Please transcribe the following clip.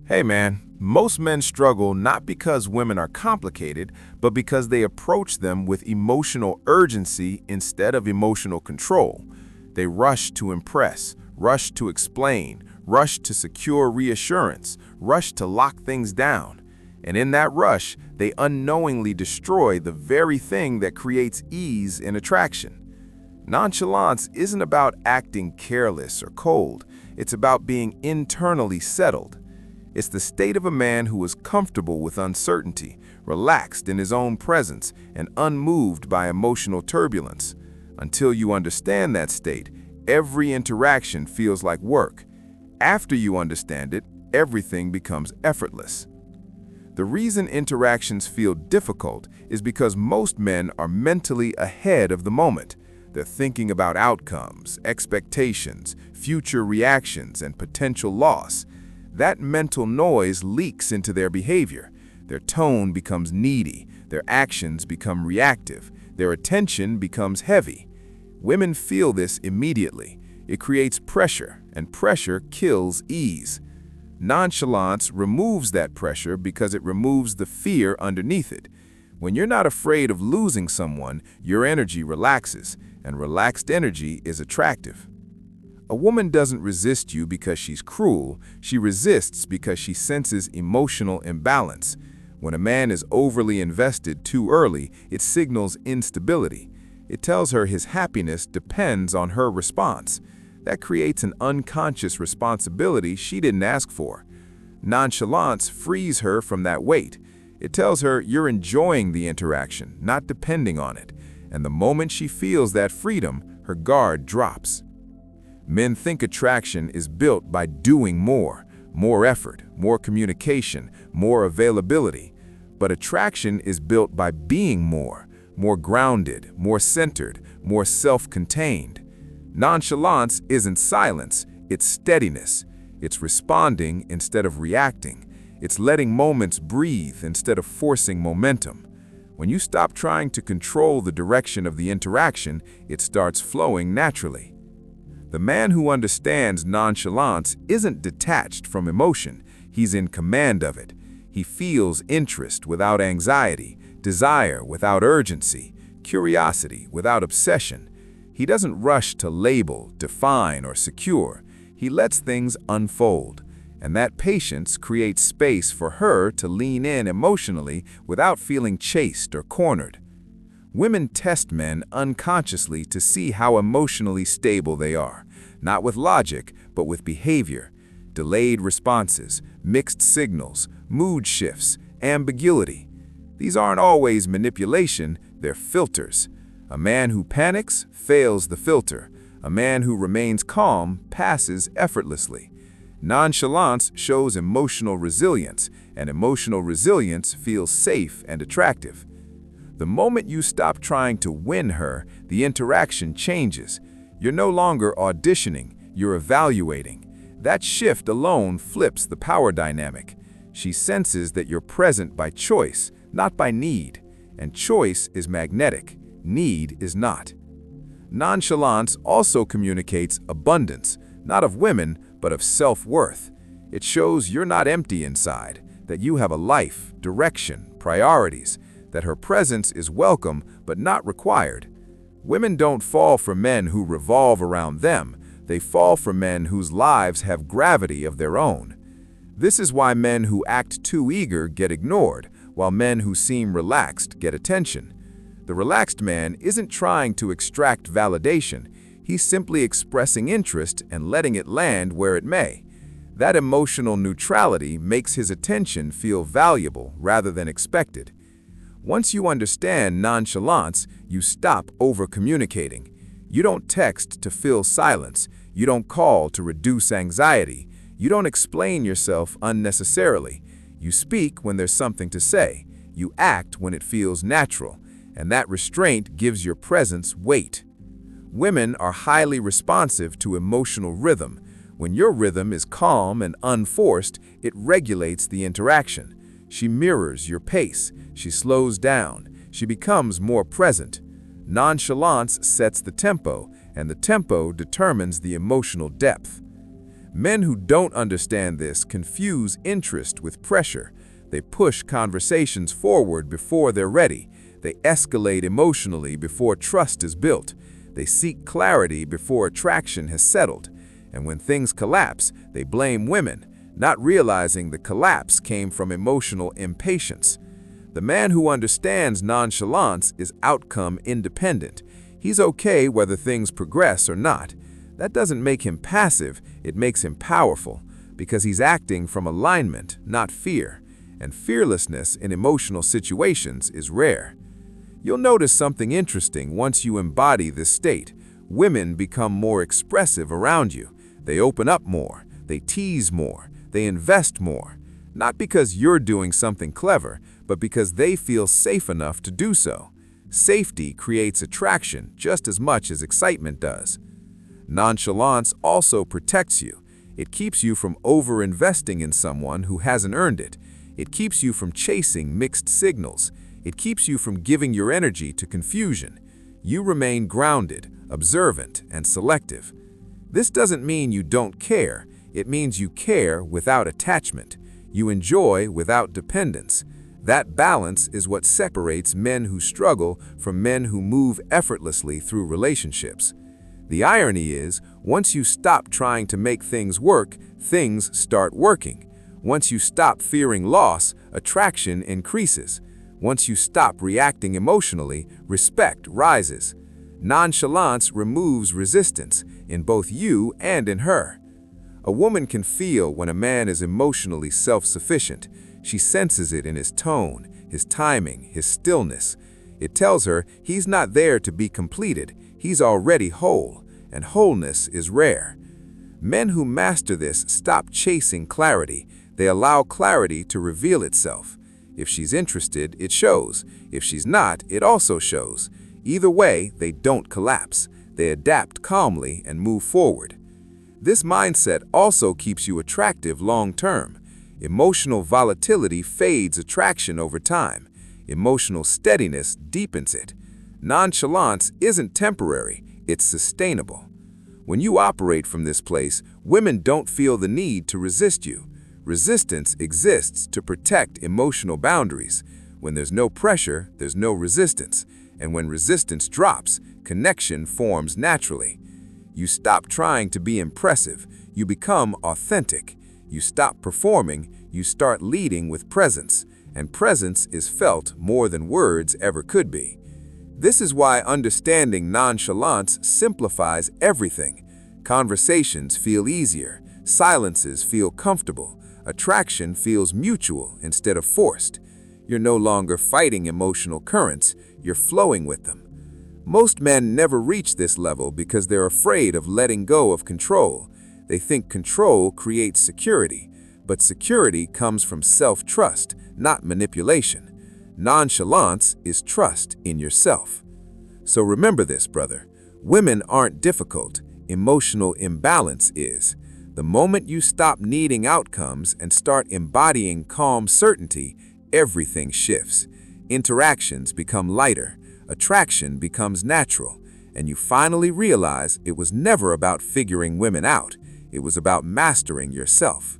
Hey man, most men struggle not because women are complicated, but because they approach them with emotional urgency instead of emotional control. They rush to impress, rush to explain, rush to secure reassurance, rush to lock things down. And in that rush, they unknowingly destroy the very thing that creates ease in attraction. Nonchalance isn't about acting careless or cold. It's about being internally settled. It's the state of a man who is comfortable with uncertainty, relaxed in his own presence, and unmoved by emotional turbulence. Until you understand that state, every interaction feels like work. After you understand it, everything becomes effortless. The reason interactions feel difficult is because most men are mentally ahead of the moment. They're thinking about outcomes, expectations, future reactions, and potential loss. That mental noise leaks into their behavior. Their tone becomes needy, their actions become reactive, their attention becomes heavy. Women feel this immediately. It creates pressure, and pressure kills ease. Nonchalance removes that pressure because it removes the fear underneath it. When you're not afraid of losing someone, your energy relaxes, and relaxed energy is attractive. A woman doesn't resist you because she's cruel, she resists because she senses emotional imbalance. When a man is overly invested too early, it signals instability. It tells her his happiness depends on her response. That creates an unconscious responsibility she didn't ask for. Nonchalance frees her from that weight. It tells her you're enjoying the interaction, not depending on it. And the moment she feels that freedom, her guard drops. Men think attraction is built by doing more effort, more communication, more availability. But attraction is built by being more grounded, more centered, more self-contained. Nonchalance isn't silence, it's steadiness. It's responding instead of reacting. It's letting moments breathe instead of forcing momentum. When you stop trying to control the direction of the interaction, it starts flowing naturally. The man who understands nonchalance isn't detached from emotion, he's in command of it. He feels interest without anxiety, desire without urgency, curiosity without obsession. He doesn't rush to label, define, or secure. He lets things unfold. And that patience creates space for her to lean in emotionally without feeling chased or cornered. Women test men unconsciously to see how emotionally stable they are, not with logic, but with behavior. Delayed responses, mixed signals, mood shifts, ambiguity. These aren't always manipulation, they're filters. A man who panics fails the filter. A man who remains calm passes effortlessly. Nonchalance shows emotional resilience, and emotional resilience feels safe and attractive. The moment you stop trying to win her, the interaction changes. You're no longer auditioning, you're evaluating. That shift alone flips the power dynamic. She senses that you're present by choice, not by need. And choice is magnetic, need is not. Nonchalance also communicates abundance, not of women, but of self-worth. It shows you're not empty inside, that you have a life, direction, priorities, that her presence is welcome but not required. Women don't fall for men who revolve around them, they fall for men whose lives have gravity of their own. This is why men who act too eager get ignored, while men who seem relaxed get attention. The relaxed man isn't trying to extract validation, he's simply expressing interest and letting it land where it may. That emotional neutrality makes his attention feel valuable rather than expected. Once you understand nonchalance, you stop over-communicating. You don't text to fill silence. You don't call to reduce anxiety. You don't explain yourself unnecessarily. You speak when there's something to say. You act when it feels natural. And that restraint gives your presence weight. Women are highly responsive to emotional rhythm. When your rhythm is calm and unforced, it regulates the interaction. She mirrors your pace, she slows down, she becomes more present. Nonchalance sets the tempo, and the tempo determines the emotional depth. Men who don't understand this confuse interest with pressure. They push conversations forward before they're ready. They escalate emotionally before trust is built. They seek clarity before attraction has settled. And when things collapse, they blame women, not realizing the collapse came from emotional impatience. The man who understands nonchalance is outcome independent. He's okay whether things progress or not. That doesn't make him passive, it makes him powerful, because he's acting from alignment, not fear. And fearlessness in emotional situations is rare. You'll notice something interesting once you embody this state. Women become more expressive around you. They open up more, they tease more, they invest more. Not because you're doing something clever, but because they feel safe enough to do so. Safety creates attraction just as much as excitement does. Nonchalance also protects you. It keeps you from overinvesting in someone who hasn't earned it. It keeps you from chasing mixed signals. It keeps you from giving your energy to confusion. You remain grounded, observant, and selective. This doesn't mean you don't care. It means you care without attachment. You enjoy without dependence. That balance is what separates men who struggle from men who move effortlessly through relationships. The irony is, once you stop trying to make things work, things start working. Once you stop fearing loss, attraction increases. Once you stop reacting emotionally, respect rises. Nonchalance removes resistance in both you and in her. A woman can feel when a man is emotionally self-sufficient. She senses it in his tone, his timing, his stillness. It tells her he's not there to be completed, he's already whole, and wholeness is rare. Men who master this stop chasing clarity. They allow clarity to reveal itself. If she's interested, it shows. If she's not, it also shows. Either way, they don't collapse. They adapt calmly and move forward. This mindset also keeps you attractive long-term. Emotional volatility fades attraction over time. Emotional steadiness deepens it. Nonchalance isn't temporary, it's sustainable. When you operate from this place, women don't feel the need to resist you. Resistance exists to protect emotional boundaries. When there's no pressure, there's no resistance. And when resistance drops, connection forms naturally. You stop trying to be impressive. You become authentic. You stop performing. You start leading with presence. And presence is felt more than words ever could be. This is why understanding nonchalance simplifies everything. Conversations feel easier. Silences feel comfortable. Attraction feels mutual instead of forced. You're no longer fighting emotional currents, you're flowing with them. Most men never reach this level because they're afraid of letting go of control. They think control creates security, but security comes from self-trust, not manipulation. Nonchalance is trust in yourself. So remember this, brother. Women aren't difficult. Emotional imbalance is. The moment you stop needing outcomes and start embodying calm certainty, everything shifts. Interactions become lighter, attraction becomes natural, and you finally realize it was never about figuring women out. It was about mastering yourself.